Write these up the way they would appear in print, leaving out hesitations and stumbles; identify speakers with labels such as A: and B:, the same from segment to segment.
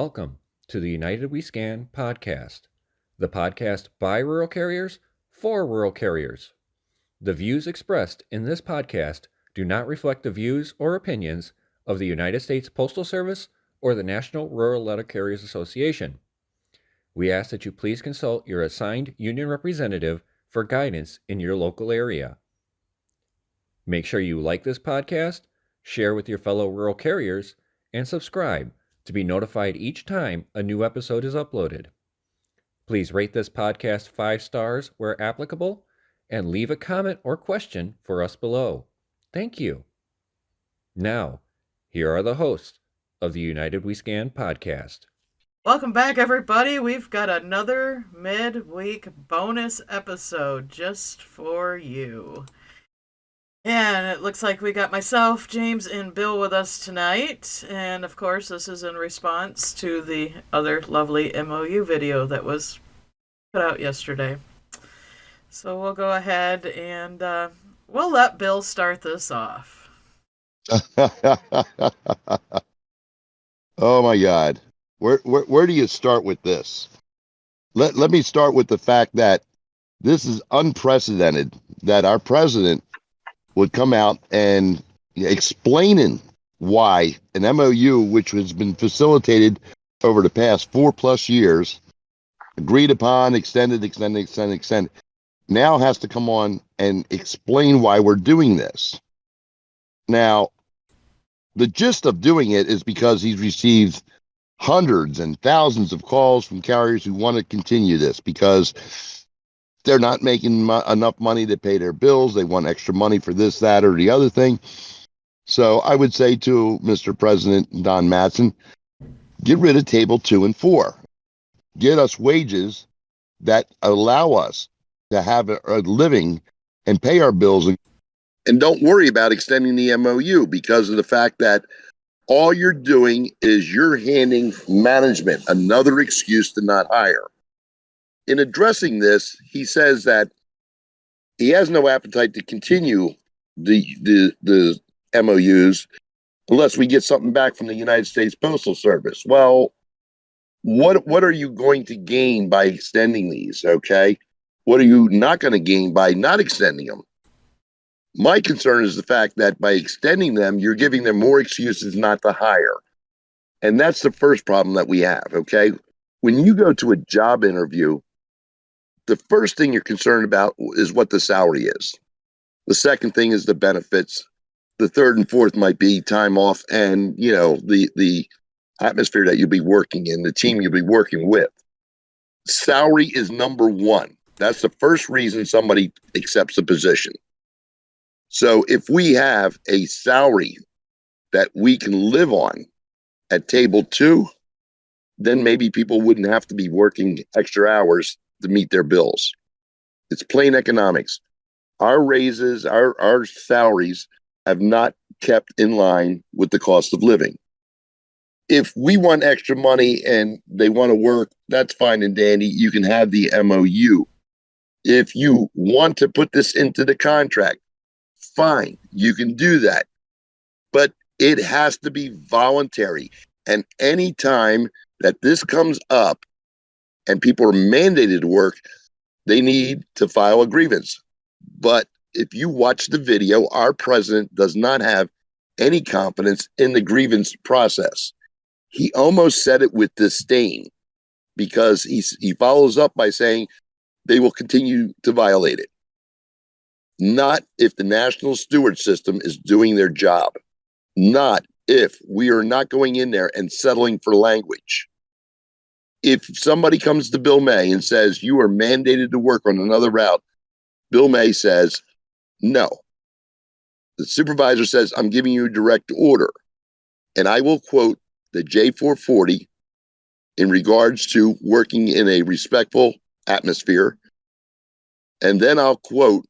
A: Welcome to the United We Scan podcast, the podcast by rural carriers for rural carriers. The views expressed in this podcast do not reflect the views or opinions of the United States Postal Service or the National Rural Letter Carriers Association. We ask that you please consult your assigned union representative for guidance in your local area. Make sure you like this podcast, share with your fellow rural carriers, and subscribe to be notified each time a new episode is uploaded. Please rate this podcast 5 stars where applicable and leave a comment or question for us below. Thank you. Now, here are the hosts of the United We Scan podcast.
B: Welcome back, everybody. We've got another midweek bonus episode just for you. And it looks like we got myself, James, and Bill with us tonight. And of course, this is in response to the other lovely MOU video that was put out yesterday. So we'll go ahead and we'll let Bill start this off.
C: Oh my God. Where do you start with this? Let me start with the fact that this is unprecedented, that our president would come out and explaining why an MOU, which has been facilitated over the past 4+ years, agreed upon, extended, now has to come on and explain why we're doing this. Now, the gist of doing it is because he's received hundreds and thousands of calls from carriers who want to continue this because they're not making enough money to pay their bills. They want extra money for this, that, or the other thing. So I would say to Mr. President Don Matson, get rid of table 2 and 4. Get us wages that allow us to have a living and pay our bills. And don't worry about extending the MOU because of the fact that all you're doing is you're handing management another excuse to not hire. In addressing this, he says that he has no appetite to continue the MOUs unless we get something back from the United States Postal Service. Well, what are you going to gain by extending these, okay? What are you not going to gain by not extending them? My concern is the fact that by extending them, you're giving them more excuses not to hire. And that's the first problem that we have, okay? When you go to a job interview, the first thing you're concerned about is what the salary is. The second thing is the benefits. The third and fourth might be time off and, the atmosphere that you'll be working in, the team you'll be working with. Salary is number one. That's the first reason somebody accepts a position. So if we have a salary that we can live on at table 2, then maybe people wouldn't have to be working extra hours to meet their bills. It's plain economics. Our raises, our salaries have not kept in line with the cost of living. If we want extra money and they want to work, that's fine and dandy. You can have the MOU. If you want to put this into the contract, fine, you can do that. But it has to be voluntary. And any time that this comes up and people are mandated to work, they need to file a grievance. But if you watch the video, our president does not have any confidence in the grievance process. He almost said it with disdain because he follows up by saying they will continue to violate it. Not if the national steward system is doing their job. Not if we are not going in there and settling for language. If somebody comes to Bill May and says, you are mandated to work on another route, Bill May says, no. The supervisor says, I'm giving you a direct order. And I will quote the J440 in regards to working in a respectful atmosphere. And then I'll quote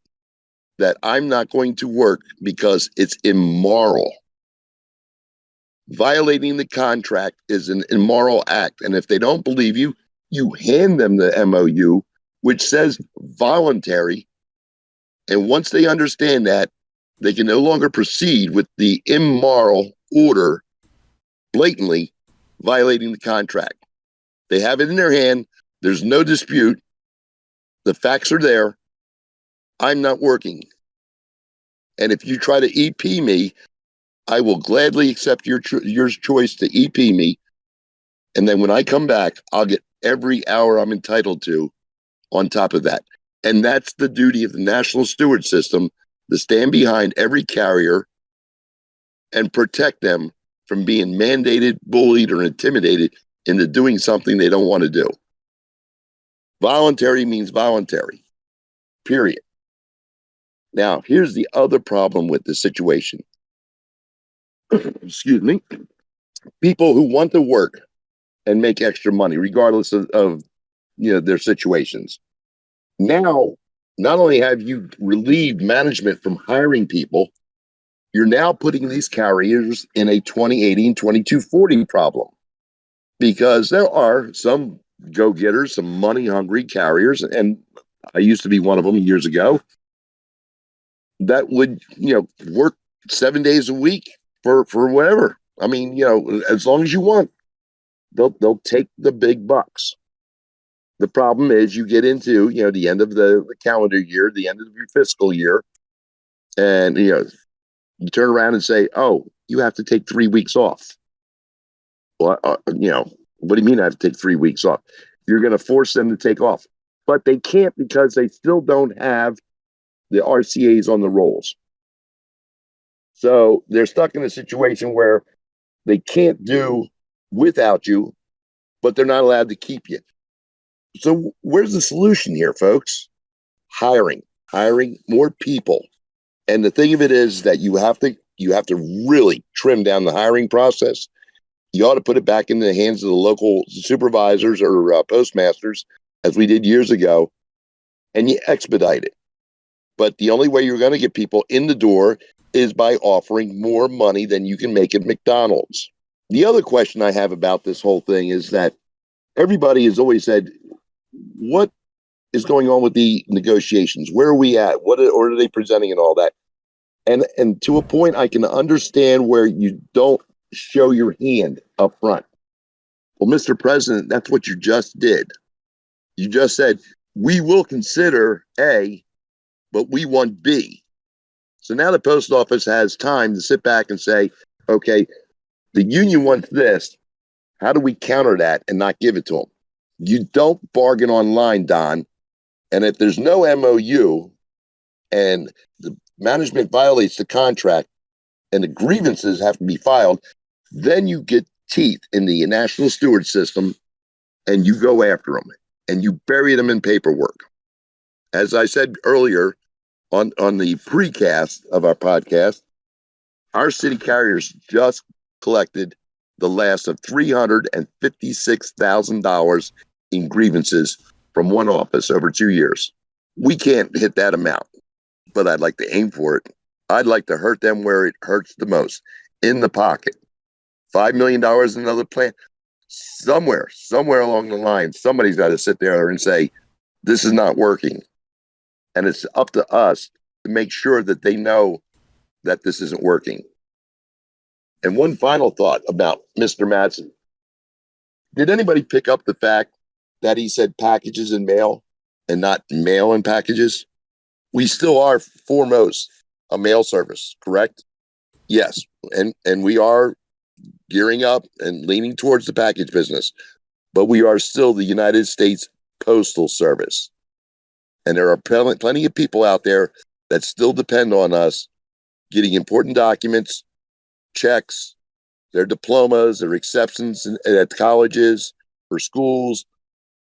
C: that I'm not going to work because it's immoral. Violating the contract is an immoral act. And if they don't believe you, you hand them the MOU, which says voluntary. And once they understand that, they can no longer proceed with the immoral order blatantly violating the contract. They have it in their hand. There's no dispute. The facts are there. I'm not working. And if you try to EP me, I will gladly accept your choice to EP me. And then when I come back, I'll get every hour I'm entitled to on top of that. And that's the duty of the national steward system, to stand behind every carrier and protect them from being mandated, bullied, or intimidated into doing something they don't want to do. Voluntary means voluntary, period. Now, here's the other problem with the situation. Excuse me. People who want to work and make extra money, regardless of their situations. Now, not only have you relieved management from hiring people, you're now putting these carriers in a 2018, 2240 problem, because there are some go-getters, some money-hungry carriers, and I used to be one of them years ago, that would, work 7 days a week for whatever. I mean, as long as you want, they'll take the big bucks. The problem is you get into, the end of the calendar year, the end of your fiscal year, and, you turn around and say, oh, you have to take 3 weeks off. Well, what do you mean I have to take 3 weeks off? You're going to force them to take off. But they can't, because they still don't have the RCAs on the rolls. So they're stuck in a situation where they can't do without you, but they're not allowed to keep you. So where's the solution here, folks? Hiring more people. And the thing of it is that you have to really trim down the hiring process. You ought to put it back in the hands of the local supervisors or postmasters, as we did years ago, and you expedite it. But the only way you're going to get people in the door is by offering more money than you can make at McDonald's. The other question I have about this whole thing is that everybody has always said, what is going on with the negotiations? Where are we at? What are they presenting and all that? And to a point, I can understand where you don't show your hand up front. Well, Mr. President, that's what you just did. You just said, we will consider A, but we want B. So now the post office has time to sit back and say, okay, the union wants this. How do we counter that and not give it to them? You don't bargain online, Don. And if there's no MOU and the management violates the contract and the grievances have to be filed, then you get teeth in the national steward system and you go after them and you bury them in paperwork. As I said earlier on the precast of our podcast, our city carriers just collected the last of $356,000 in grievances from one office over 2 years. We can't hit that amount, but I'd like to aim for it. I'd like to hurt them where it hurts the most, in the pocket. $5 million in another plan. Somewhere along the line, somebody's got to sit there and say, this is not working. And it's up to us to make sure that they know that this isn't working. And one final thought about Mr. Mattson. Did anybody pick up the fact that he said packages and mail and not mail and packages? We still are foremost a mail service, correct? Yes. And we are gearing up and leaning towards the package business, but we are still the United States Postal Service. And there are plenty of people out there that still depend on us getting important documents, checks, their diplomas, their acceptance at colleges, for schools,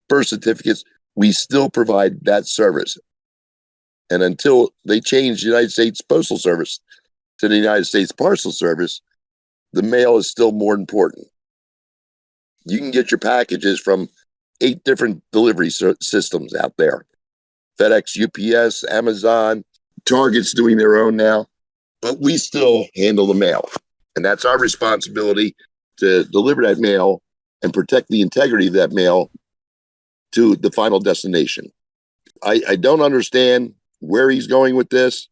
C: birth certificates. We still provide that service. And until they change the United States Postal Service to the United States Parcel Service, the mail is still more important. You can get your packages from 8 different delivery systems out there. FedEx, UPS, Amazon, Target's doing their own now, but we still handle the mail. And that's our responsibility, to deliver that mail and protect the integrity of that mail to the final destination. I don't understand where he's going with this,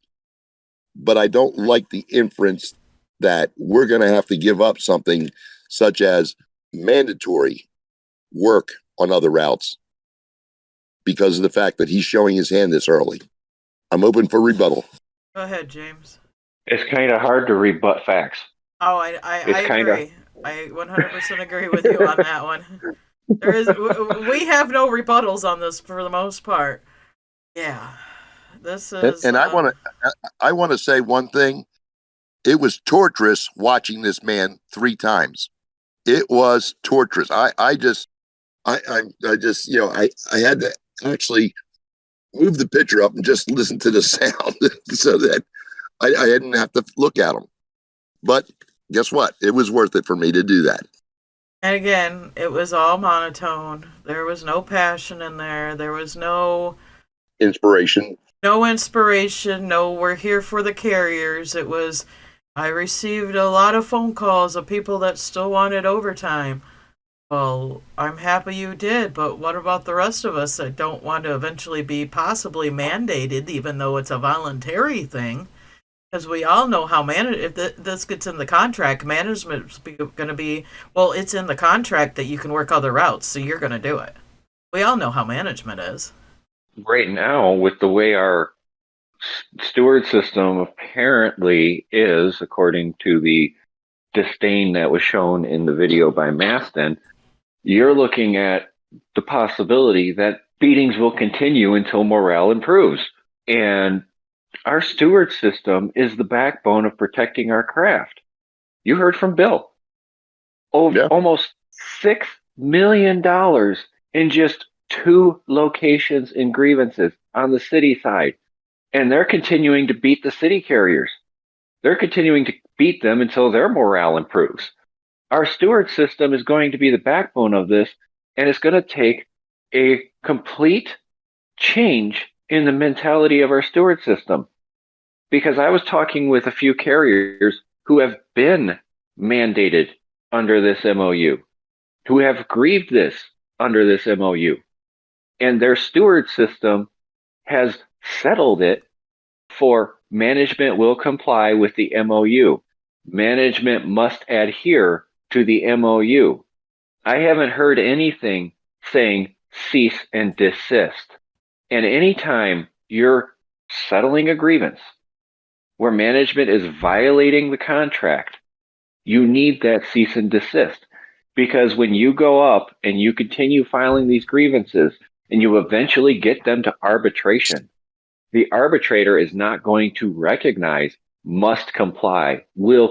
C: but I don't like the inference that we're going to have to give up something such as mandatory work on other routes because of the fact that he's showing his hand this early. I'm open for rebuttal.
B: Go ahead, James.
A: It's kind of hard to rebut facts.
B: Oh, I agree. I 100% agree with you on that one. We have no rebuttals on this for the most part. Yeah, this is.
C: And I want to say one thing. It was torturous watching this man 3 times. It was torturous. I just, I had to actually move the picture up and just listen to the sound so that I didn't have to look at him. But guess what? It was worth it for me to do that.
B: And again, it was all monotone. There was no passion in there. There was no
C: inspiration.
B: No inspiration. No, we're here for the carriers. It was, I received a lot of phone calls of people that still wanted overtime. Well, I'm happy you did, but what about the rest of us that don't want to eventually be possibly mandated, even though it's a voluntary thing? Because we all know how if this gets in the contract, management's going to be, well, it's in the contract that you can work other routes, so you're going to do it. We all know how management is.
A: Right now, with the way our steward system apparently is, according to the disdain that was shown in the video by Maston, you're looking at the possibility that beatings will continue until morale improves. And our steward system is the backbone of protecting our craft. You heard from Bill. Almost $6 million in just 2 locations in grievances on the city side. And they're continuing to beat the city carriers. They're continuing to beat them until their morale improves. Our steward system is going to be the backbone of this, and it's going to take a complete change in the mentality of our steward system. Because I was talking with a few carriers who have been mandated under this MOU, who have grieved this under this MOU, and their steward system has settled it for management will comply with the MOU. Management must adhere to the MOU. I haven't heard anything saying cease and desist. And anytime you're settling a grievance where management is violating the contract, you need that cease and desist. Because when you go up and you continue filing these grievances and you eventually get them to arbitration, the arbitrator is not going to recognize must comply, will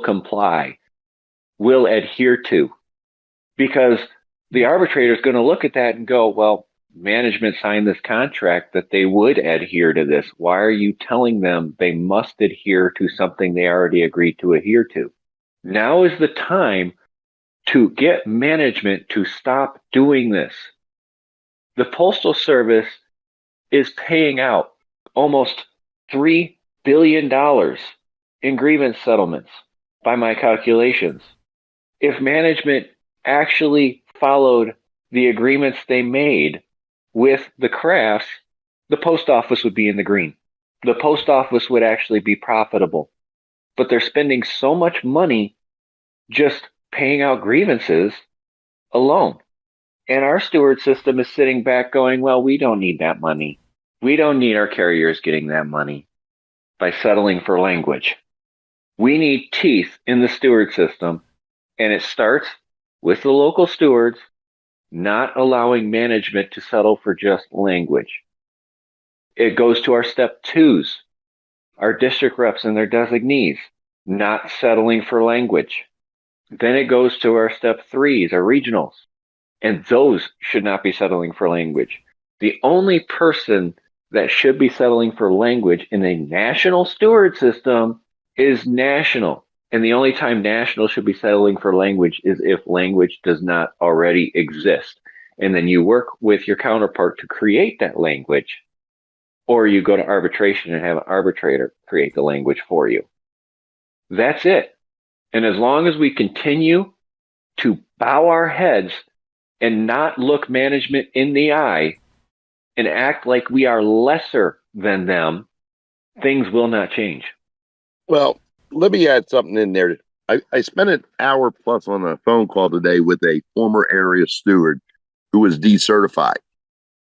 A: adhere to, because the arbitrator is going to look at that and go, well, management signed this contract that they would adhere to this. Why are you telling them they must adhere to something they already agreed to adhere to? Now is the time to get management to stop doing this. The Postal Service is paying out almost $3 billion in grievance settlements by my calculations. If management actually followed the agreements they made with the crafts, the post office would be in the green. The post office would actually be profitable. But they're spending so much money just paying out grievances alone. And our steward system is sitting back going, well, we don't need that money. We don't need our carriers getting that money by settling for language. We need teeth in the steward system, and it starts with the local stewards not allowing management to settle for just language. It goes to our step 2s, our district reps and their designees not settling for language. Then it goes to our step 3s, our regionals, and those should not be settling for language. The only person that should be settling for language in a national steward system is national. And the only time national should be settling for language is if language does not already exist. And then you work with your counterpart to create that language, or you go to arbitration and have an arbitrator create the language for you. That's it. And as long as we continue to bow our heads and not look management in the eye and act like we are lesser than them, things will not change.
C: Well, let me add something in there I spent an hour plus on a phone call today with a former area steward who was decertified.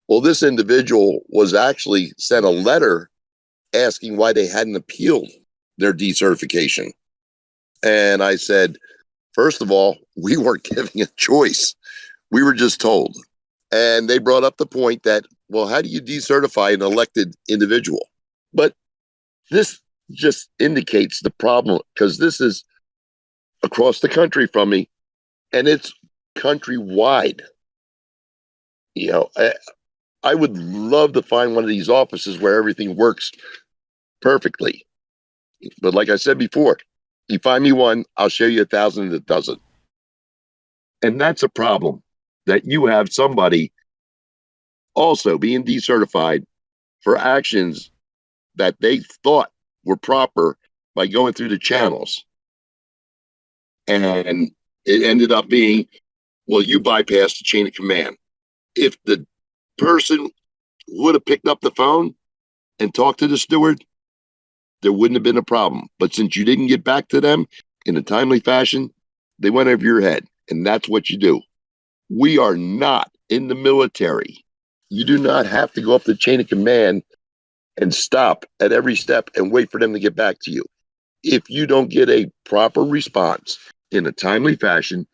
C: Well, this individual was actually sent a letter asking why they hadn't appealed their decertification. And I said, first of all, we weren't giving a choice. We were just told. And they brought up the point that, well, how do you decertify an elected individual? But this just indicates the problem, because this is across the country from me, and it's countrywide. I would love to find one of these offices where everything works perfectly. But like I said before, you find me one, I'll show you 1,000 that doesn't. And that's a problem, that you have somebody also being decertified for actions that they thought were proper by going through the channels. And it ended up being, well, you bypassed the chain of command. If the person would have picked up the phone and talked to the steward, there wouldn't have been a problem. But since you didn't get back to them in a timely fashion, they went over your head. And that's what you do. We are not in the military. You do not have to go up the chain of command and stop at every step and wait for them to get back to you. If you don't get a proper response in a timely fashion,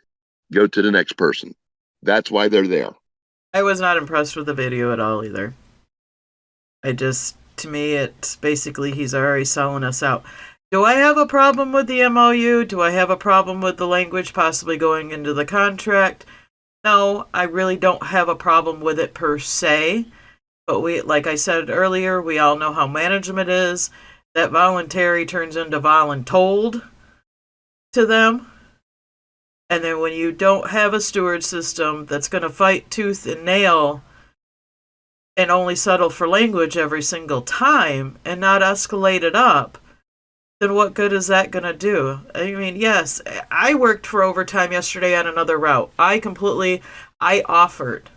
C: go to the next person. That's why they're there.
B: I was not impressed with the video at all either. To me, it's basically he's already selling us out. Do I have a problem with the MOU? Do I have a problem with the language possibly going into the contract? No, I really don't have a problem with it per se. But like I said earlier, we all know how management is. That voluntary turns into voluntold to them. And then when you don't have a steward system that's going to fight tooth and nail and only settle for language every single time and not escalate it up, then what good is that going to do? I mean, yes, I worked for overtime yesterday on another route. I offered.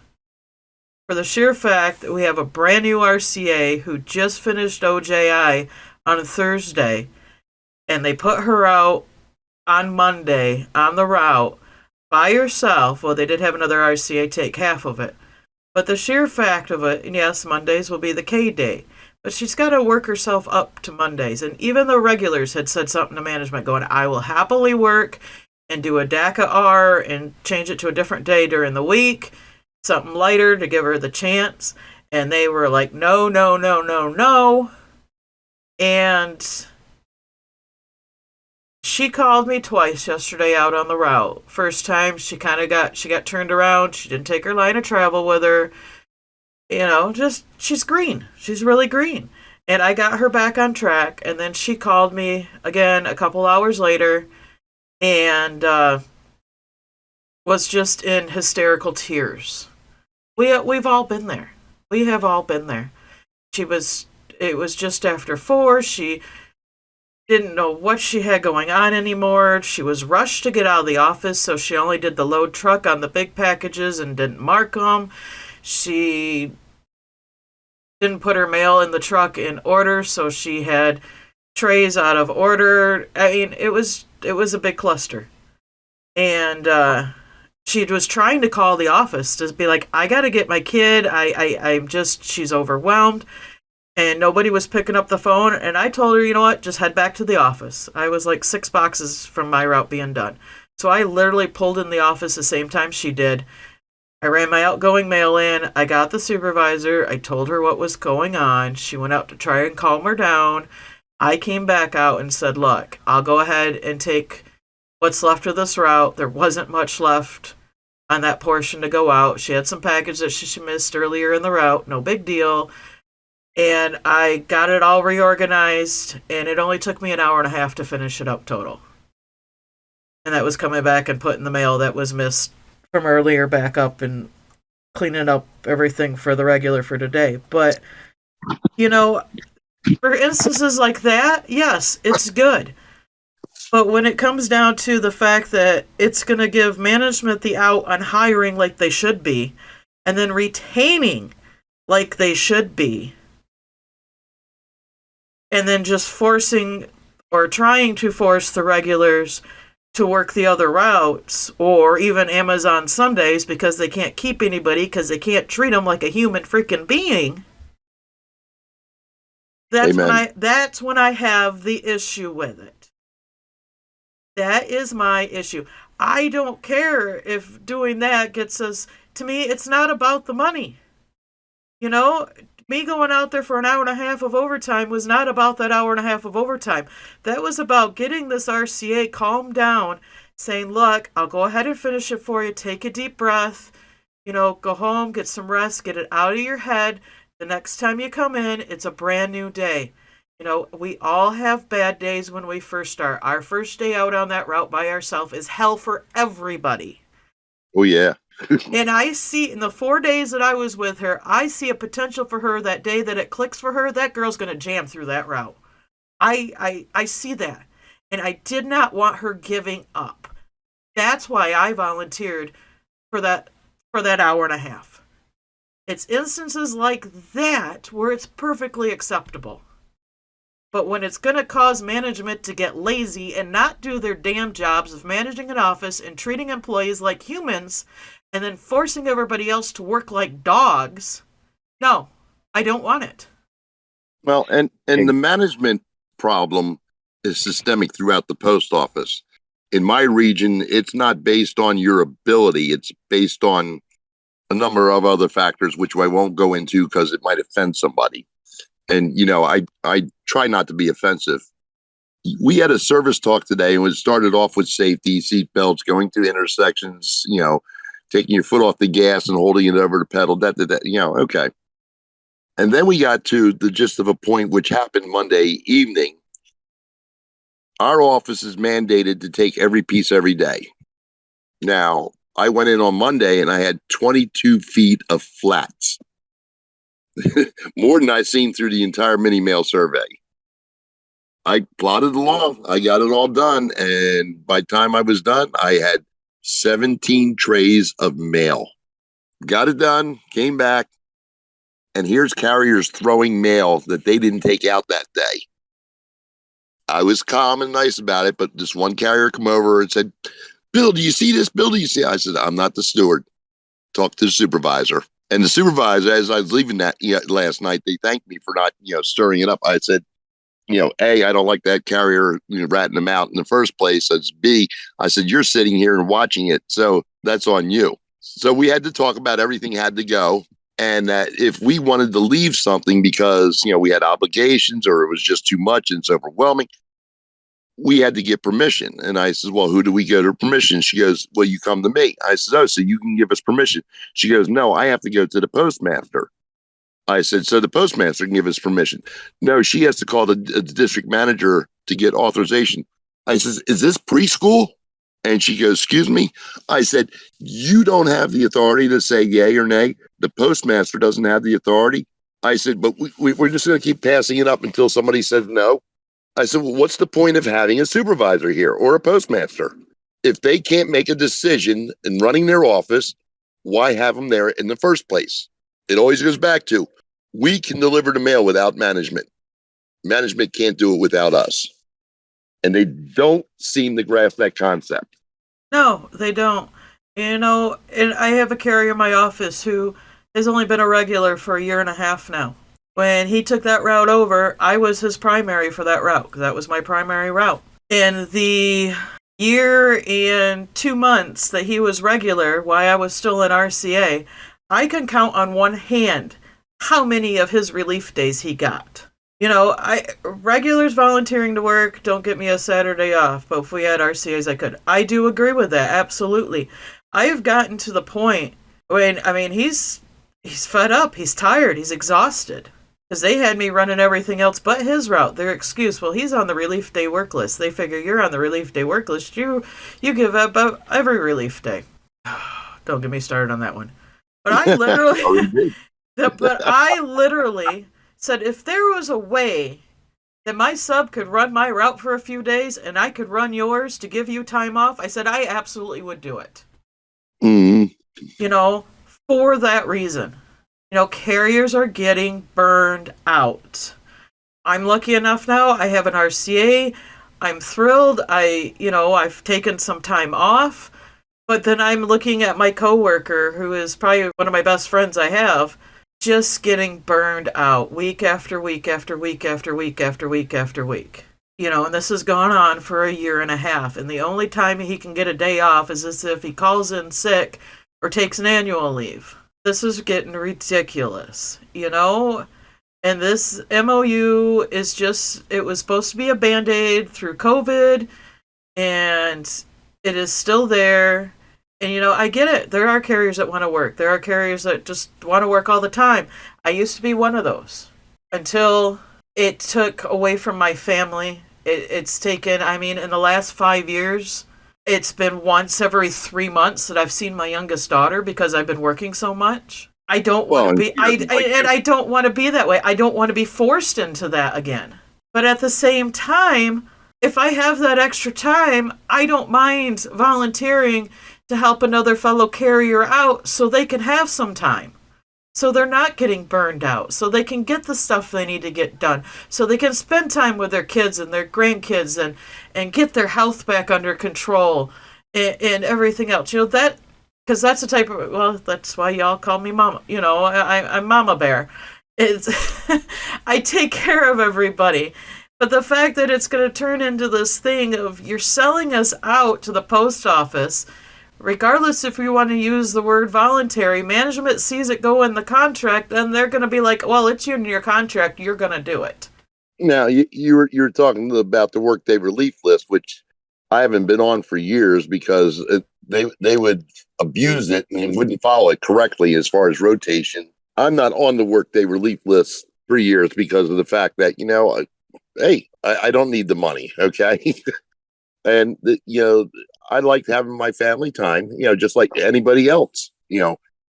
B: For the sheer fact that we have a brand new RCA who just finished OJI on Thursday, and they put her out on Monday on the route by herself. Well, they did have another RCA take half of it. But the sheer fact of it, and yes, Mondays will be the K day, but she's got to work herself up to Mondays. And even the regulars had said something to management going, I will happily work and do a DACA R and change it to a different day during the week, something lighter to give her the chance. And they were like, no, no, no, no, no. And she called me twice yesterday out on the route. First time she got turned around. She didn't take her line of travel with her. She's green. She's really green. And I got her back on track. And then she called me again a couple hours later and was just in hysterical tears. We've all been there. We have all been there. It was just after 4. She didn't know what she had going on anymore. She was rushed to get out of the office, so she only did the load truck on the big packages and didn't mark them. She didn't put her mail in the truck in order, so she had trays out of order. I mean, it was a big cluster. And she was trying to call the office to be like, I got to get my kid. She's overwhelmed. And nobody was picking up the phone. And I told her, you know what, just head back to the office. I was like 6 boxes from my route being done. So I literally pulled in the office the same time she did. I ran my outgoing mail in. I got the supervisor. I told her what was going on. She went out to try and calm her down. I came back out and said, look, I'll go ahead and take what's left of this route. There wasn't much left on that portion to go out. She had some package that she missed earlier in the route. No big deal. And I got it all reorganized, and it only took me an hour and a half to finish it up total. And that was coming back and putting the mail that was missed from earlier back up and cleaning up everything for the regular for today. But, for instances like that, yes, it's good. But when it comes down to the fact that it's going to give management the out on hiring like they should be, and then retaining like they should be, and then just forcing or trying to force the regulars to work the other routes, or even Amazon Sundays because they can't keep anybody because they can't treat them like a human freaking being. That's when I have the issue with it. That is my issue. I don't care if doing that gets us, to me, it's not about the money. You know, me going out there for an hour and a half of overtime was not about that hour and a half of overtime. That was about getting this RCA calmed down, saying, look, I'll go ahead and finish it for you. Take a deep breath, go home, get some rest, get it out of your head. The next time you come in, it's a brand new day. We all have bad days when we first start. Our first day out on that route by ourselves is hell for everybody.
C: Oh, yeah.
B: And I see in the 4 days that I was with her, I see a potential for her that day that it clicks for her. That girl's going to jam through that route. I see that. And I did not want her giving up. That's why I volunteered for that hour and a half. It's instances like that where it's perfectly acceptable. But when it's going to cause management to get lazy and not do their damn jobs of managing an office and treating employees like humans and then forcing everybody else to work like dogs, no, I don't want it.
C: Well, and the management problem is systemic throughout the post office. In my region, it's not based on your ability. It's based on a number of other factors, which I won't go into because it might offend somebody. And, I try not to be offensive. We had a service talk today and it started off with safety, seat belts, going through intersections, taking your foot off the gas and holding it over the pedal, okay. And then we got to the gist of a point which happened Monday evening. Our office is mandated to take every piece every day. Now, I went in on Monday and I had 22 feet of flats. More than I've seen through the entire mini mail survey. I plodded along. I got it all done. And by the time I was done, I had 17 trays of mail. Got it done, came back, and here's carriers throwing mail that they didn't take out that day. I was calm and nice about it, but this one carrier come over and said, Bill, do you see this? Bill, do you see it? I said, I'm not the steward. Talk to the supervisor. And the supervisor, as I was leaving that last night, they thanked me for not, stirring it up. I said, A, I don't like that carrier ratting them out in the first place. As B, I said, you're sitting here and watching it. So that's on you. So we had to talk about everything had to go. And that if we wanted to leave something because, we had obligations or it was just too much and it's overwhelming, we had to get permission. And I said, well, who do we go to permission? She goes, well, you come to me. I said, oh, so you can give us permission. She goes, no, I have to go to the postmaster. I said, so the postmaster can give us permission. No, she has to call the district manager to get authorization. I said, is this preschool? And she goes, excuse me? I said, you don't have the authority to say yay or nay. The postmaster doesn't have the authority. I said, but we're just going to keep passing it up until somebody says no. I said, well, what's the point of having a supervisor here or a postmaster? If they can't make a decision in running their office, why have them there in the first place? It always goes back to, we can deliver the mail without management. Management can't do it without us. And they don't seem to grasp that concept.
B: No, they don't. And I have a carrier in my office who has only been a regular for a year and a half now. When he took that route over, I was his primary for that route, because that was my primary route. In the year and 2 months that he was regular, while I was still in RCA, I can count on one hand how many of his relief days he got. Regulars volunteering to work don't get me a Saturday off, but if we had RCAs, I could. I do agree with that, absolutely. I have gotten to the point when, he's fed up, he's tired, he's exhausted. Because they had me running everything else but his route. Their excuse, well, he's on the relief day work list. They figure you're on the relief day work list. You give up every relief day. Don't get me started on that one. But I literally said if there was a way that my sub could run my route for a few days and I could run yours to give you time off, I said I absolutely would do it.
C: Mm-hmm.
B: For that reason. Carriers are getting burned out. I'm lucky enough now. I have an RCA. I'm thrilled. I've taken some time off, but then I'm looking at my coworker, who is probably one of my best friends I have, just getting burned out week after week after week after week after week after week. And this has gone on for a year and a half, and the only time he can get a day off is as if he calls in sick or takes an annual leave. This is getting ridiculous, And this MOU is it was supposed to be a Band-Aid through COVID, and it is still there. And, I get it. There are carriers that want to work. There are carriers that just want to work all the time. I used to be one of those until it took away from my family. It's taken, in the last 5 years, it's been once every 3 months that I've seen my youngest daughter because I've been working so much. I don't want to be, I don't want to be that way. I don't want to be forced into that again. But at the same time, if I have that extra time, I don't mind volunteering to help another fellow carrier out so they can have some time. So they're not getting burned out. So they can get the stuff they need to get done. So they can spend time with their kids and their grandkids and get their health back under control and everything else. That, because that's the type of, well, that's why y'all call me mama. I'm Mama Bear. I take care of everybody. But the fact that it's going to turn into this thing of you're selling us out to the post office, regardless if you want to use the word voluntary, management sees it go in the contract, and they're going to be like, well, it's in your contract, you're going to do it.
C: Now, you're talking about the workday relief list, which I haven't been on for years because they would abuse it and wouldn't follow it correctly as far as rotation. I'm not on the workday relief list for years because of the fact that, hey, I don't need the money, okay? And, I like having my family time, just like anybody else,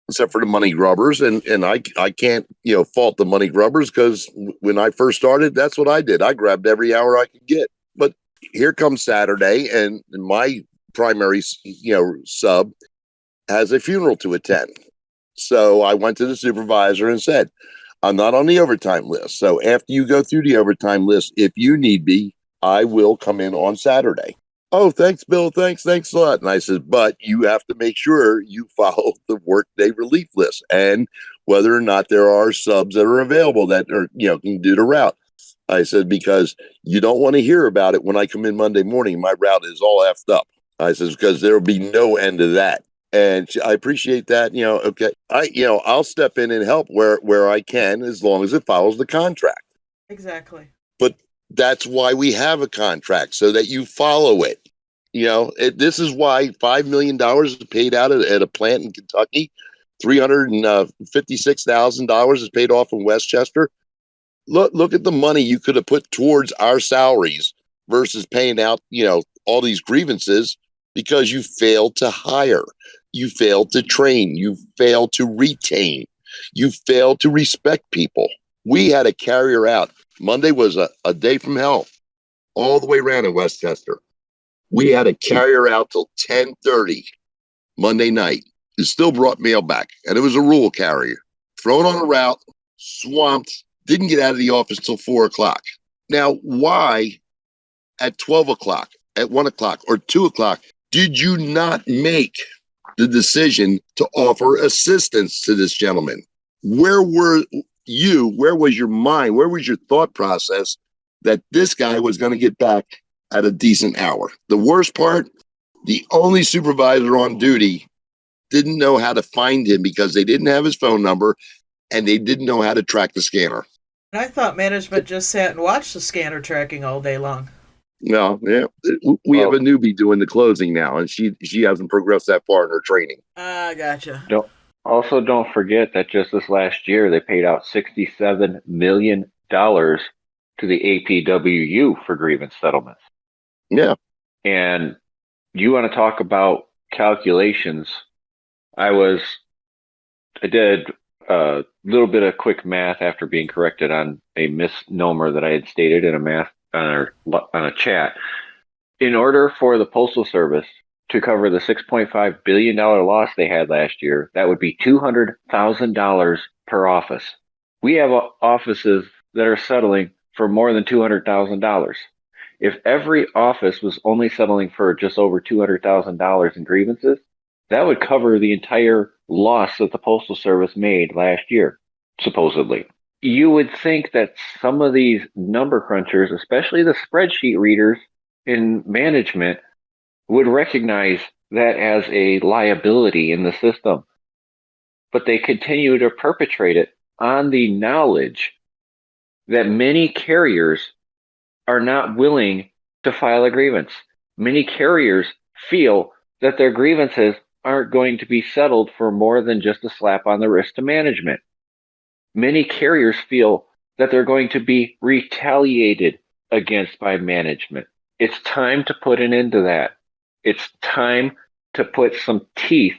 C: except for the money grubbers. And I can't, fault the money grubbers because when I first started, that's what I did. I grabbed every hour I could get. But here comes Saturday, and my primary, sub has a funeral to attend. So I went to the supervisor and said, I'm not on the overtime list. So after you go through the overtime list, if you need me, I will come in on Saturday. Oh, thanks, Bill. Thanks a lot. And I said, but you have to make sure you follow the workday relief list and whether or not there are subs that are available that are, can do the route. I said, because you don't want to hear about it when I come in Monday morning. My route is all effed up. I said, because there will be no end to that. And I appreciate that. Okay. I'll step in and help where I can as long as it follows the contract.
B: Exactly.
C: But that's why we have a contract, so that you follow it. This is why $5 million is paid out at a plant in Kentucky. $356,000 is paid off in Westchester. Look at the money you could have put towards our salaries versus paying out, all these grievances because you failed to hire, you failed to train, you failed to retain, you failed to respect people. We had a carrier out. Monday was a day from hell, all the way around in Westchester. We had a carrier out till 10:30 Monday night. It still brought mail back, and it was a rural carrier. Thrown on a route, swamped, didn't get out of the office till 4 o'clock. Now, why at 12 o'clock, at 1 o'clock, or 2 o'clock did you not make the decision to offer assistance to this gentleman? Where were you? Where was your mind? Where was your thought process that this guy was going to get back at a decent hour? The worst part, the only supervisor on duty didn't know how to find him because they didn't have his phone number and they didn't know how to track the scanner.
B: And I thought management just sat and watched the scanner tracking all day long.
C: No, yeah. We have a newbie doing the closing now, and she hasn't progressed that far in her training.
B: Gotcha.
D: Don't forget that just this last year, they paid out $67 million to the APWU for grievance settlements.
C: Yeah.
D: And you want to talk about calculations. I did a little bit of quick math after being corrected on a misnomer that I had stated in a math on a chat. In order for the Postal Service to cover the $6.5 billion loss they had last year, that would be $200,000 per office. We have offices that are settling for more than $200,000. If every office was only settling for just over $200,000 in grievances, that would cover the entire loss that the Postal Service made last year, supposedly. You would think that some of these number crunchers, especially the spreadsheet readers in management, would recognize that as a liability in the system. But they continue to perpetrate it on the knowledge that many carriers are not willing to file a grievance. Many carriers feel that their grievances aren't going to be settled for more than just a slap on the wrist to management. Many carriers feel that they're going to be retaliated against by management. It's time to put an end to that. It's time to put some teeth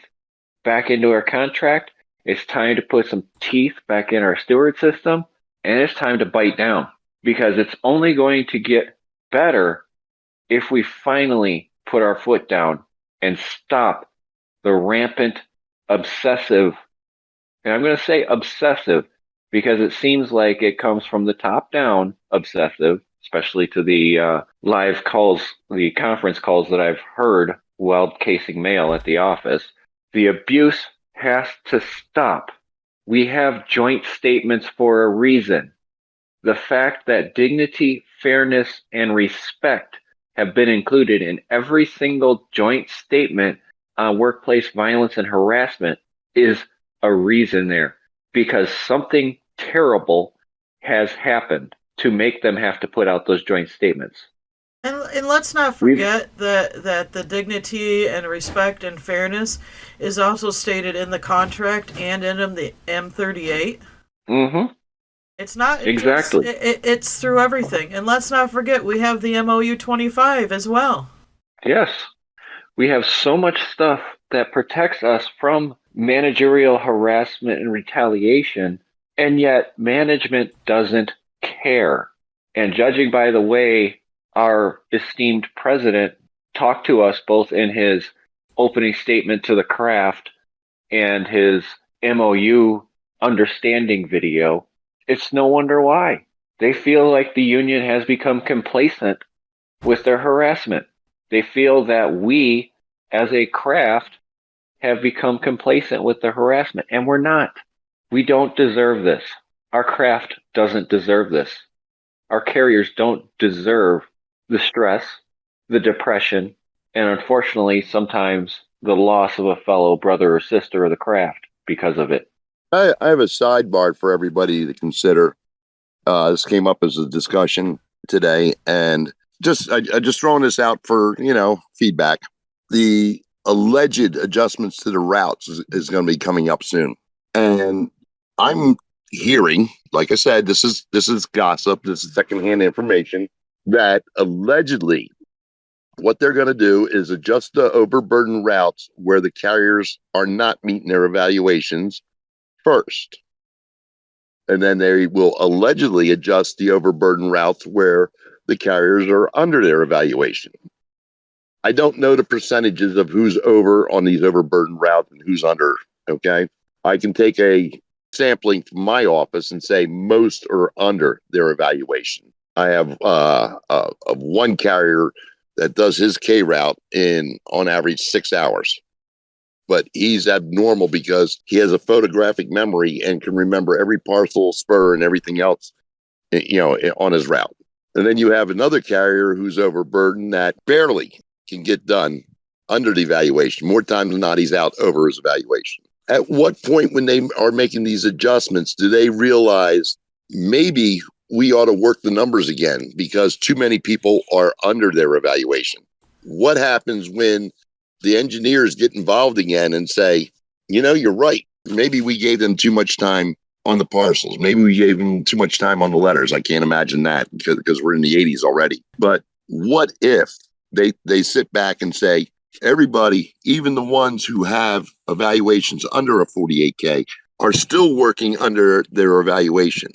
D: back into our contract. It's time to put some teeth back in our steward system. And it's time to bite down, because it's only going to get better if we finally put our foot down and stop the rampant, obsessive, and I'm going to say obsessive because it seems like it comes from the top down obsessive, especially to the live calls, the conference calls that I've heard while casing mail at the office. The abuse has to stop. We have joint statements for a reason. The fact that dignity, fairness, and respect have been included in every single joint statement on workplace violence and harassment is a reason there, because something terrible has happened to make them have to put out those joint statements.
B: And let's not forget that the dignity and respect and fairness is also stated in the contract and in the M38.
D: Mm-hmm.
B: It's not
D: exactly.
B: It's through everything. And let's not forget we have the MOU 25 as well.
D: Yes. We have so much stuff that protects us from managerial harassment and retaliation, and yet management doesn't care. And judging by the way our esteemed president talked to us both in his opening statement to the craft and his MOU understanding video, it's no wonder why. They feel like the union has become complacent with their harassment. They feel that we, as a craft, have become complacent with the harassment, and we're not. We don't deserve this. Our craft doesn't deserve this. Our carriers don't deserve the stress, the depression, and unfortunately, sometimes the loss of a fellow brother or sister of the craft because of it.
C: I have a sidebar for everybody to consider. This came up as a discussion today, and I just throwing this out for feedback. The alleged adjustments to the routes is going to be coming up soon, and I'm hearing, like I said, this is gossip, this is secondhand information, that allegedly what they're going to do is adjust the overburden routes where the carriers are not meeting their evaluations first. And then they will allegedly adjust the overburden routes where the carriers are under their evaluation. I don't know the percentages of who's over on these overburden routes and who's under, okay? I can take a sampling from my office and say most are under their evaluation. I have one carrier that does his K route in, on average, 6 hours. But he's abnormal because he has a photographic memory and can remember every parcel, spur, and everything else, on his route. And then you have another carrier who's overburdened that barely can get done under the evaluation. More times than not, he's out over his evaluation. At what point when they are making these adjustments, do they realize maybe we ought to work the numbers again because too many people are under their evaluation? What happens when the engineers get involved again and say, you're right. Maybe we gave them too much time on the parcels. Maybe we gave them too much time on the letters. I can't imagine that because we're in the 80s already. But what if they sit back and say, everybody, even the ones who have evaluations under a 48K, are still working under their evaluation?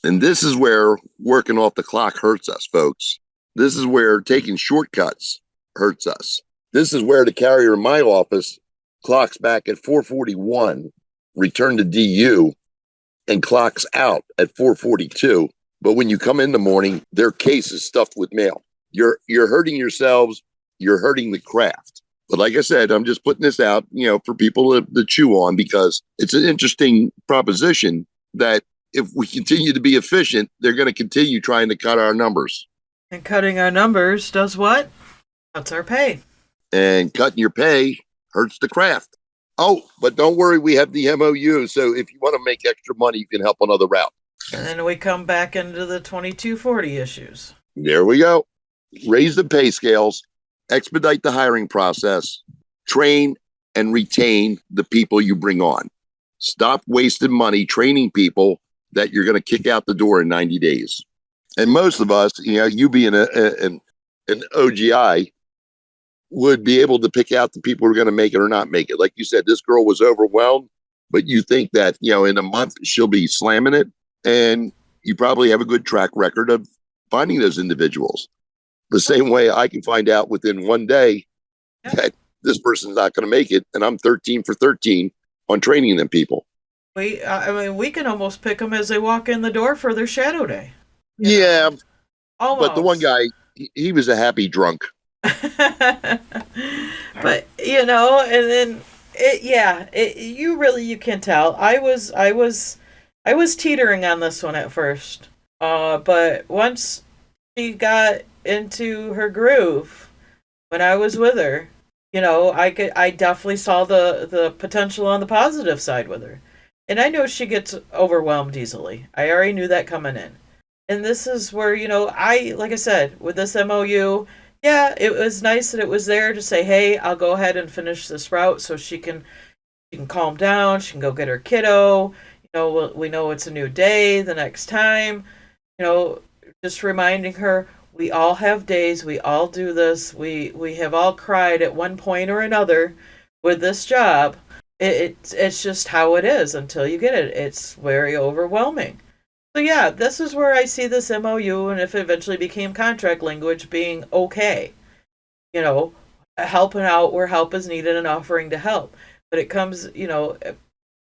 C: And this is where working off the clock hurts us, folks. This is where taking shortcuts hurts us. This is where the carrier in my office clocks back at 4:41, return to DU, and clocks out at 4:42. But when you come in the morning, their case is stuffed with mail. you're hurting yourselves. You're hurting the craft. But like I said, I'm just putting this out, for people to chew on, because it's an interesting proposition that if we continue to be efficient, they're going to continue trying to cut our numbers.
B: And cutting our numbers does what? Cuts our pay.
C: And cutting your pay hurts the craft. Oh, but don't worry, we have the MOU. So if you want to make extra money, you can help on other routes.
B: And then we come back into the 2240 issues.
C: There we go. Raise the pay scales, expedite the hiring process, train and retain the people you bring on. Stop wasting money training people that you're going to kick out the door in 90 days. And most of us, you being an OGI, would be able to pick out the people who are going to make it or not make it. Like you said, this girl was overwhelmed, but you think that, in a month she'll be slamming it. And you probably have a good track record of finding those individuals. The same way I can find out within one day that this person's not going to make it, and I'm 13 for 13 on training them people.
B: We can almost pick them as they walk in the door for their shadow day.
C: Yeah,
B: almost.
C: But the one guy, he was a happy drunk.
B: But and then you can tell. I was teetering on this one at first, but once she got into her groove, when I was with her, I definitely saw the potential on the positive side with her, and I know she gets overwhelmed easily. I already knew that coming in, and this is where like I said, with this MOU. Yeah, it was nice that it was there to say, hey, I'll go ahead and finish this route so she can calm down. She can go get her kiddo. We know it's a new day the next time. Just reminding her, we all have days. We all do this. We have all cried at one point or another with this job. It's just how it is until you get it. It's very overwhelming. So yeah, this is where I see this MOU, and if it eventually became contract language, being okay. Helping out where help is needed and offering to help. But it comes,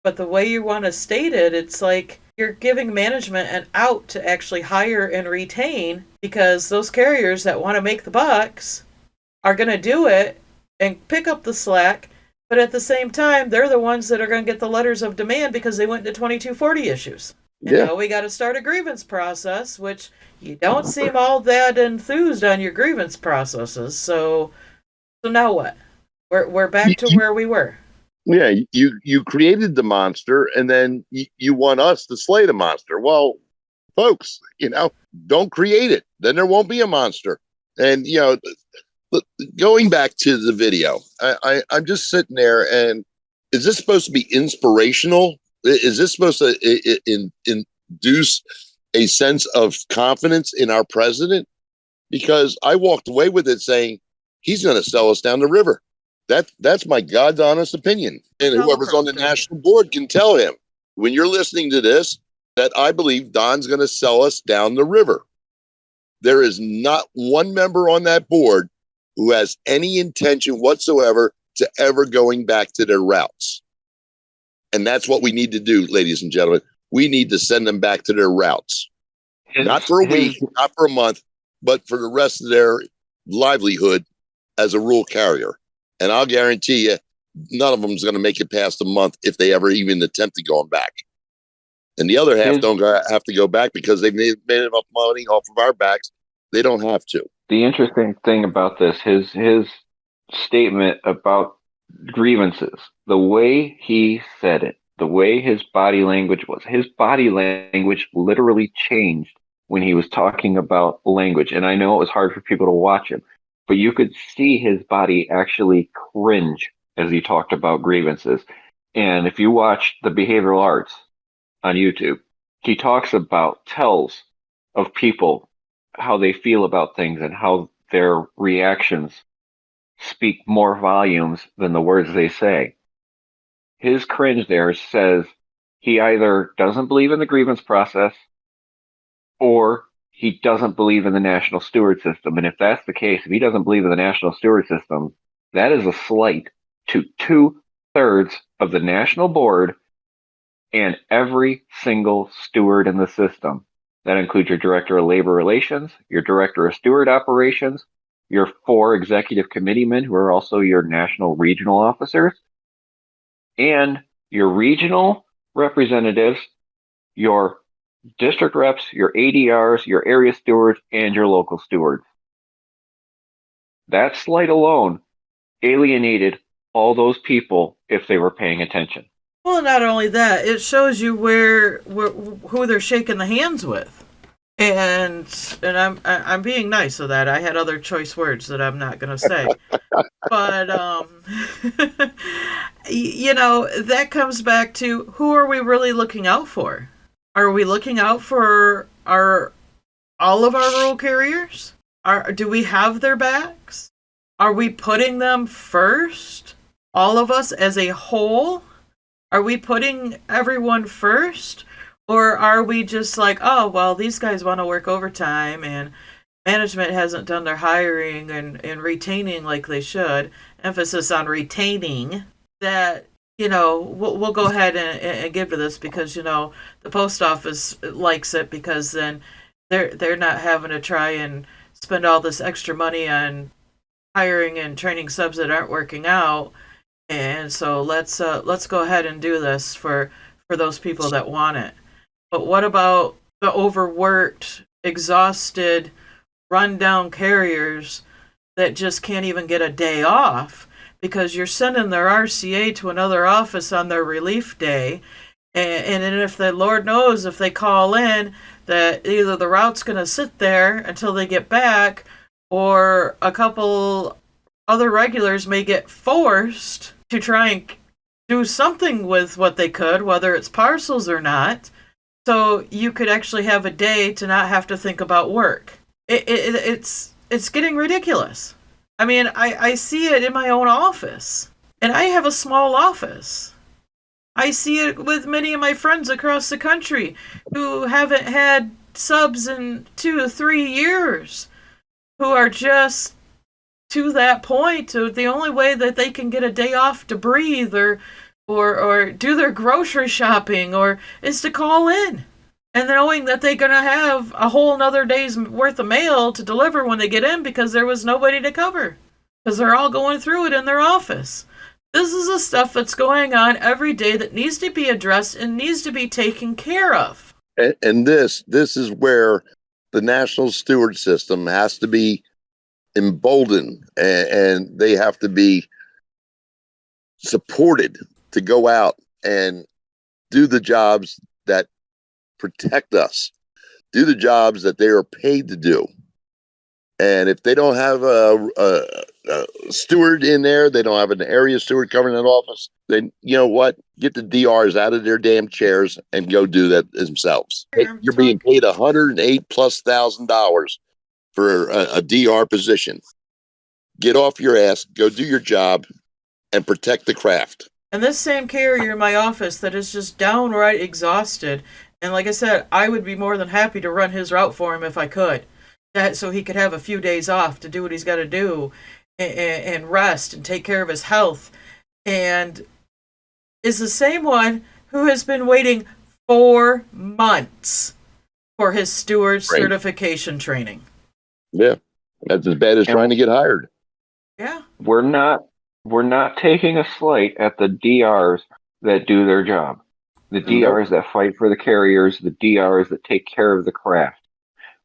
B: but the way you want to state it, it's like you're giving management an out to actually hire and retain, because those carriers that want to make the bucks are going to do it and pick up the slack. But at the same time, they're the ones that are going to get the letters of demand because they went to 2240 issues. And now we got to start a grievance process, which you don't seem all that enthused on your grievance processes. So now what? We're back to where we were.
C: Yeah, you created the monster, and then you want us to slay the monster. Well, folks, don't create it. Then there won't be a monster. And going back to the video, I'm just sitting there, and is this supposed to be inspirational? Is this supposed to induce a sense of confidence in our president? Because I walked away with it saying he's going to sell us down the river. That's my God's honest opinion. And whoever's on the national board can tell him, when you're listening to this, that I believe Don's going to sell us down the river. There is not one member on that board who has any intention whatsoever to ever going back to their routes. And that's what we need to do, ladies and gentlemen. We need to send them back to their routes. Not for a week, not for a month, but for the rest of their livelihood as a rural carrier. And I'll guarantee you, none of them is going to make it past a month if they ever even attempt to go back. And the other half don't have to go back because they've made enough money off of our backs. They don't have to.
D: The interesting thing about this, his statement about grievances, the way he said it, the way his body language was, his body language literally changed when he was talking about language. And I know it was hard for people to watch him, but you could see his body actually cringe as he talked about grievances. And if you watch the behavioral arts on YouTube, he talks about tells of people, how they feel about things and how their reactions speak more volumes than the words they say. His cringe there says he either doesn't believe in the grievance process or he doesn't believe in the national steward system. And if that's the case, if he doesn't believe in the national steward system, that is a slight to 2/3 of the national board and every single steward in the system. That includes your Director of Labor Relations, your Director of Steward Operations, your 4 executive committeemen who are also your national regional officers, and your regional representatives, your district reps, your ADRs, your area stewards, and your local stewards. That slight alone alienated all those people if they were paying attention.
B: Well, not only that, it shows you who they're shaking the hands with. And I'm being nice of that. I had other choice words that I'm not going to say. But that comes back to, who are we really looking out for? Are we looking out for all of our rural carriers? Do we have their backs? Are we putting them first? All of us as a whole? Are we putting everyone first? Or are we just like, oh, well, these guys want to work overtime and management hasn't done their hiring and retaining like they should. Emphasis on retaining. That, we'll go ahead and give to this because, the post office likes it, because then they're not having to try and spend all this extra money on hiring and training subs that aren't working out. And so let's go ahead and do this for those people that want it. But what about the overworked, exhausted, run-down carriers that just can't even get a day off because you're sending their RCA to another office on their relief day, and if the Lord knows if they call in that either the route's going to sit there until they get back, or a couple other regulars may get forced to try and do something with what they could, whether it's parcels or not, so you could actually have a day to not have to think about work. It's getting ridiculous. I mean, I see it in my own office, and I have a small office. I see it with many of my friends across the country who haven't had subs in 2 to 3 years, who are just to that point. So the only way that they can get a day off to breathe or do their grocery shopping is to call in. And knowing that they're going to have a whole another day's worth of mail to deliver when they get in because there was nobody to cover. Because they're all going through it in their office. This is the stuff that's going on every day that needs to be addressed and needs to be taken care of.
C: And this is where the national steward system has to be emboldened, and they have to be supported to go out and do the jobs that protect us, do the jobs that they are paid to do. And if they don't have a steward in there, they don't have an area steward covering that office, then you know what? Get the DRs out of their damn chairs and go do that themselves. You're being paid $108,000+ for a DR position. Get off your ass, go do your job, and protect the craft.
B: And this same carrier in my office that is just downright exhausted, and like I said, I would be more than happy to run his route for him if I could, so he could have a few days off to do what he's got to do and rest and take care of his health, and is the same one who has been waiting 4 months for his steward certification training.
C: Yeah, that's as bad as trying to get hired.
B: Yeah.
D: We're not taking a slight at the DRs that do their job. The DRs that fight for the carriers, the DRs that take care of the craft.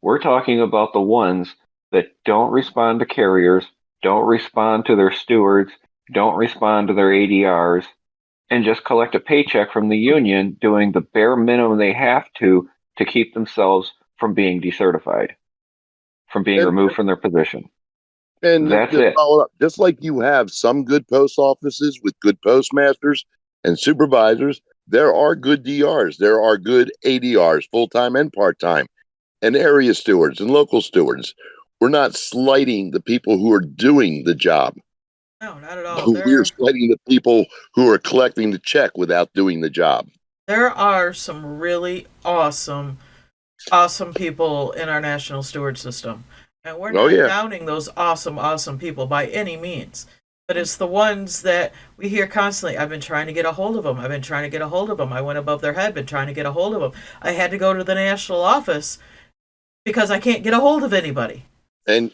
D: We're talking about the ones that don't respond to carriers, don't respond to their stewards, don't respond to their ADRs, and just collect a paycheck from the union doing the bare minimum they have to keep themselves from being decertified, from being removed from their position.
C: And
D: that's it.
C: Just like you have some good post offices with good postmasters and supervisors, there are good DRs. There are good ADRs, full-time and part-time, and area stewards and local stewards. We're not slighting the people who are doing the job.
B: No, not at all.
C: We're slighting the people who are collecting the check without doing the job.
B: There are some really awesome people in our national steward system. And we're not downing those awesome people by any means. But it's the ones that we hear constantly. I've been trying to get a hold of them. I've been trying to get a hold of them. I went above their head, been trying to get a hold of them. I had to go to the national office because I can't get a hold of anybody.
C: And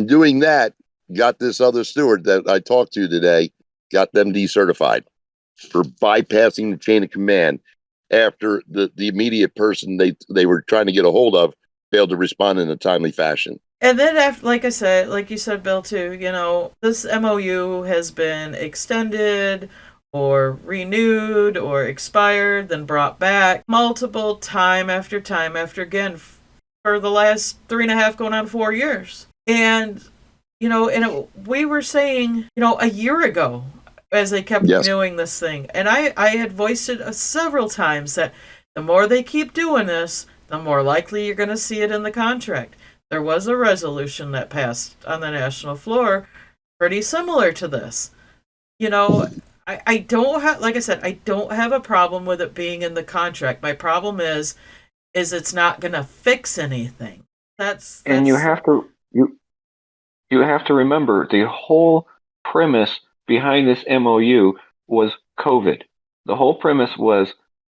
C: doing that got this other steward that I talked to today, got them decertified for bypassing the chain of command after the immediate person they were trying to get a hold of failed to respond in a timely fashion.
B: And then, after, like I said, like you said, Bill, too, this MOU has been extended or renewed or expired, then brought back multiple time after time after again for the last 3.5 going on 4 years. And, we were saying, a year ago, as they kept renewing this thing, and I had voiced it several times that the more they keep doing this, the more likely you're going to see it in the contract. There was a resolution that passed on the national floor pretty similar to this. I don't have, like I said, I don't have a problem with it being in the contract. My problem is it's not going to fix anything. That's
D: and you have to remember the whole premise behind this MOU was COVID. The whole premise was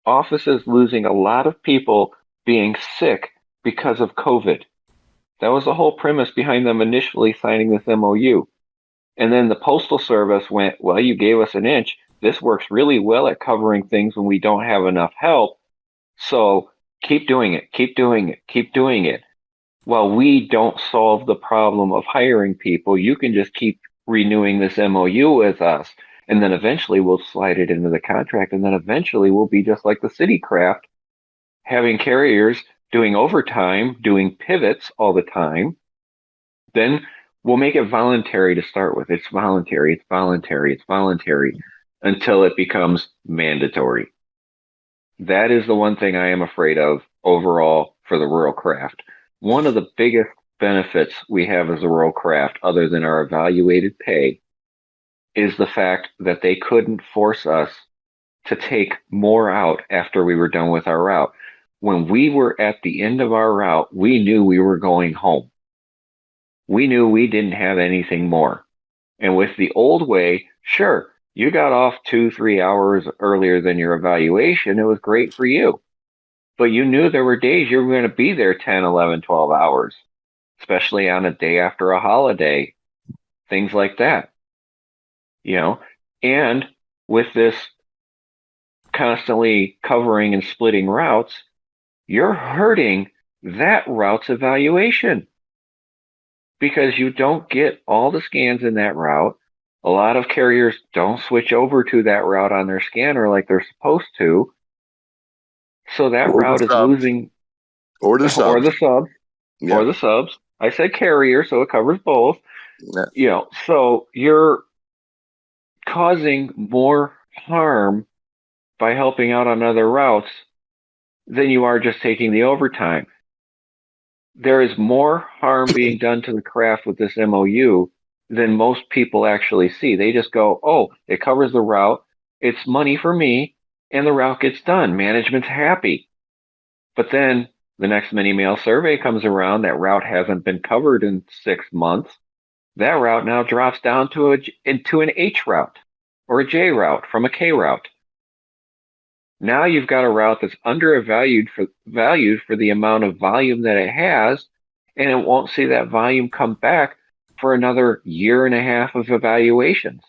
D: offices losing a lot of people being sick because of COVID. That was the whole premise behind them initially signing this MOU. And then the Postal Service went, well, you gave us an inch. This works really well at covering things when we don't have enough help. So keep doing it, keep doing it, keep doing it. Well, we don't solve the problem of hiring people. You can just keep renewing this MOU with us. And then eventually we'll slide it into the contract. And then eventually we'll be just like the city craft, having carriers doing overtime, doing pivots all the time. Then we'll make it voluntary to start with. It's voluntary, it's voluntary, it's voluntary until it becomes mandatory. That is the one thing I am afraid of overall for the rural craft. One of the biggest benefits we have as a rural craft, other than our evaluated pay, is the fact that they couldn't force us to take more out after we were done with our route. When we were at the end of our route, we knew we were going home. We knew we didn't have anything more. And with the old way, sure, you got off 2-3 hours earlier than your evaluation. It was great for you. But you knew there were days you were going to be there 10, 11, 12 hours, especially on a day after a holiday, things like that. And with this constantly covering and splitting routes, you're hurting that route's evaluation because you don't get all the scans in that route. A lot of carriers don't switch over to that route on their scanner like they're supposed to. So that route is losing.
C: Or the subs.
D: Or the subs. Yeah. Or the subs. I said carrier, so it covers both. Yeah. So you're causing more harm by helping out on other routes than you are just taking the overtime. There is more harm being done to the craft with this MOU than most people actually see. They just go, oh, it covers the route. It's money for me, and the route gets done. Management's happy. But then the next mini mail survey comes around. That route hasn't been covered in 6 months. That route now drops down into an H route or a J route from a K route. Now you've got a route that's valued for the amount of volume that it has, and it won't see that volume come back for another 1.5 years of evaluations.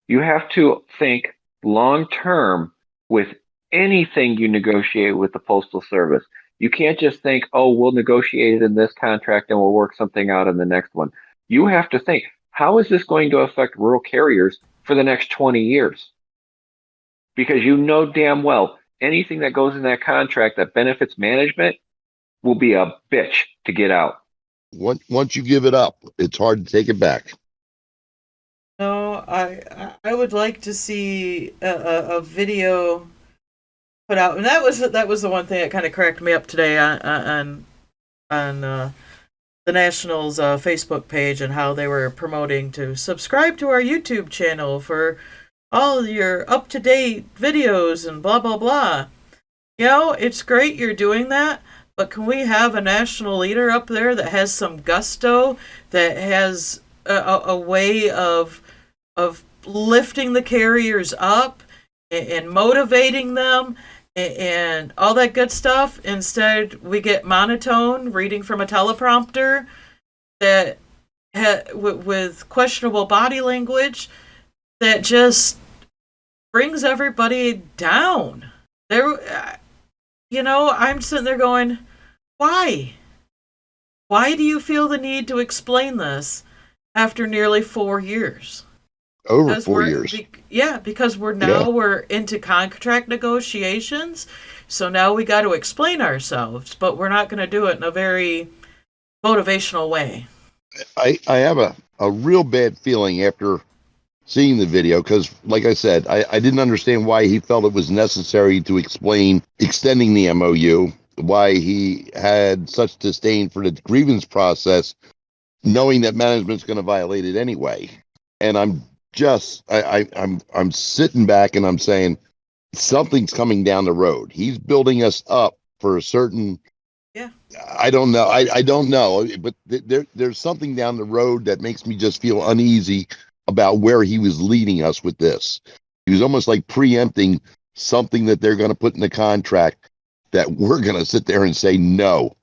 D: You have to think long term with anything you negotiate with the Postal Service. You can't just think, oh, we'll negotiate it in this contract and we'll work something out in the next one. You have to think, how is this going to affect rural carriers for the next 20 years? Because you know damn well, anything that goes in that contract that benefits management will be a bitch to get out.
C: Once you give it up, it's hard to take it back.
B: No, I would like to see a video put out, and that was the one thing that kind of cracked me up today on the Nationals Facebook page and how they were promoting to subscribe to our YouTube channel for all your up-to-date videos and blah, blah, blah. It's great you're doing that, but can we have a national leader up there that has some gusto, that has a way of lifting the carriers up and motivating them and all that good stuff. Instead, we get monotone reading from a teleprompter that with questionable body language that just brings everybody down. There, I'm sitting there going, why? Why do you feel the need to explain this after nearly 4 years?
C: Over 4 years.
B: Because we're into contract negotiations, so now we got to explain ourselves, but we're not going to do it in a very motivational way.
C: I have a real bad feeling after seeing the video because, like I said, I didn't understand why he felt it was necessary to explain extending the MOU, why he had such disdain for the grievance process, knowing that management's going to violate it anyway. And I'm sitting back and I'm saying something's coming down the road. He's building us up for a certain.
B: Yeah.
C: I don't know. I don't know, but there's something down the road that makes me just feel uneasy about where he was leading us with this. He was almost like preempting something that they're going to put in the contract that we're going to sit there and say no,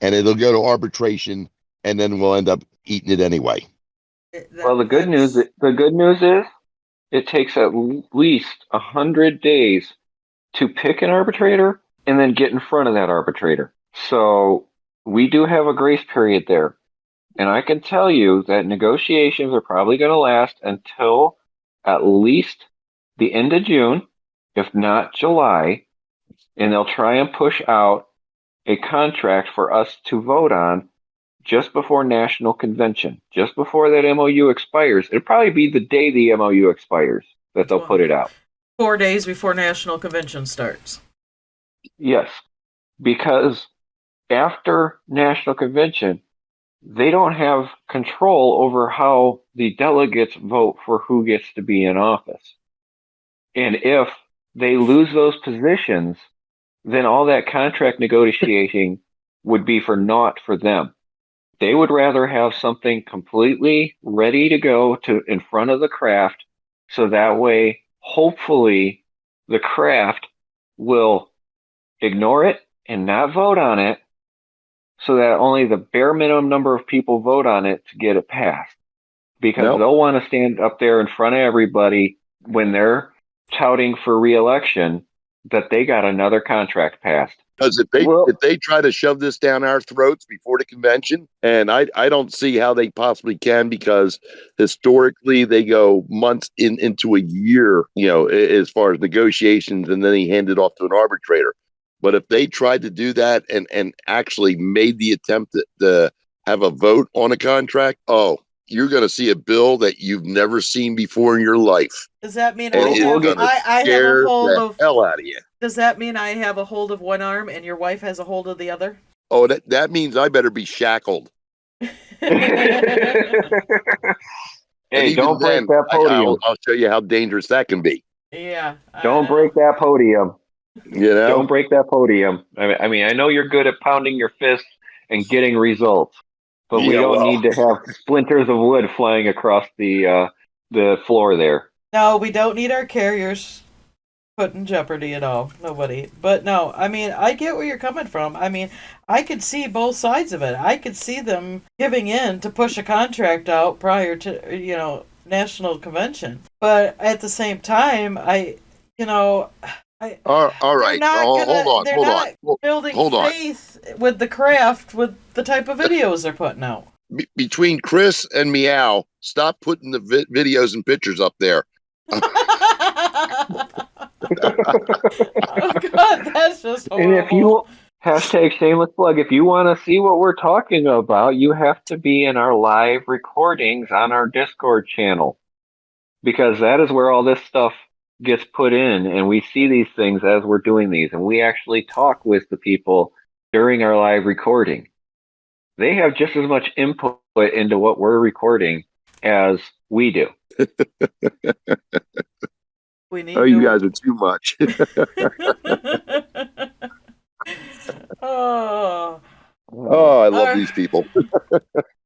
C: and it'll go to arbitration, and then we'll end up eating it anyway.
D: Well, the good news is it takes at least 100 days to pick an arbitrator and then get in front of that arbitrator. So we do have a grace period there. And I can tell you that negotiations are probably going to last until at least the end of June, if not July. And they'll try and push out a contract for us to vote on just before National Convention, just before that MOU expires. It'll probably be the day the MOU expires that they'll put it out.
B: 4 days before National Convention starts.
D: Yes, because after National Convention, they don't have control over how the delegates vote for who gets to be in office. And if they lose those positions, then all that contract negotiating would be for naught for them. They would rather have something completely ready to go to in front of the craft, so that way, hopefully, the craft will ignore it and not vote on it, so that only the bare minimum number of people vote on it to get it passed. Because they'll want to stand up there in front of everybody when they're touting for re-election that they got another contract passed.
C: Because if they try to shove this down our throats before the convention, and I don't see how they possibly can, because historically they go months into a year, as far as negotiations, and then he handed off to an arbitrator. But if they tried to do that and actually made the attempt to have a vote on a contract, you're going to see a bill that you've never seen before in your life.
B: Does that mean
C: I
B: have a hold of
C: hell out of you?
B: Does that mean I have a hold of one arm and your wife has a hold of the other?
C: Oh, that means I better be shackled.
D: Hey, don't break that podium.
C: I'll show you how dangerous that can be.
B: Yeah.
D: Don't break that podium.
C: Don't
D: break that podium. I mean, I know you're good at pounding your fist and getting results, but we don't need to have splinters of wood flying across the floor there.
B: No, we don't need our carriers put in jeopardy at all. Nobody. But no, I mean, I get where you're coming from. I mean, I could see both sides of it. I could see them giving in to push a contract out prior to, National Convention. But at the same time, all right.
C: Hold on.
B: Building faith with the craft with the type of videos they're putting out.
C: Between Chris and Meow, stop putting the videos and pictures up there.
B: Oh God, that's just horrible.
D: And if you #shameless plug, if you want to see what we're talking about, you have to be in our live recordings on our Discord channel, because that is where all this stuff gets put in, and we see these things as we're doing these, and we actually talk with the people during our live recording. They have just as much input into what we're recording as we do.
C: You guys are too much.
B: Oh,
C: I love these people.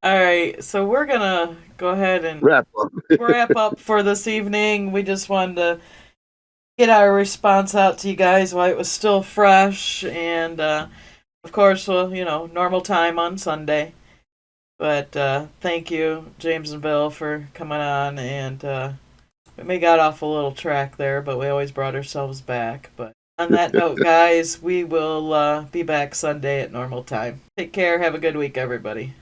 B: All right, so we're gonna go ahead and
C: wrap up.
B: wrap up for this evening. We just wanted to get our response out to you guys while it was still fresh, and of course, well, normal time on Sunday. But thank you, James and Bill, for coming on, and we may got off a little track there, but we always brought ourselves back. But on that note, guys, we will be back Sunday at normal time. Take care. Have a good week, everybody.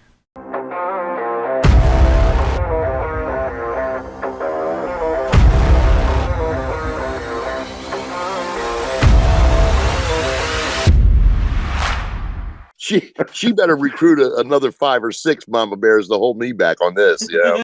C: She better recruit another 5 or 6 mama bears to hold me back on this,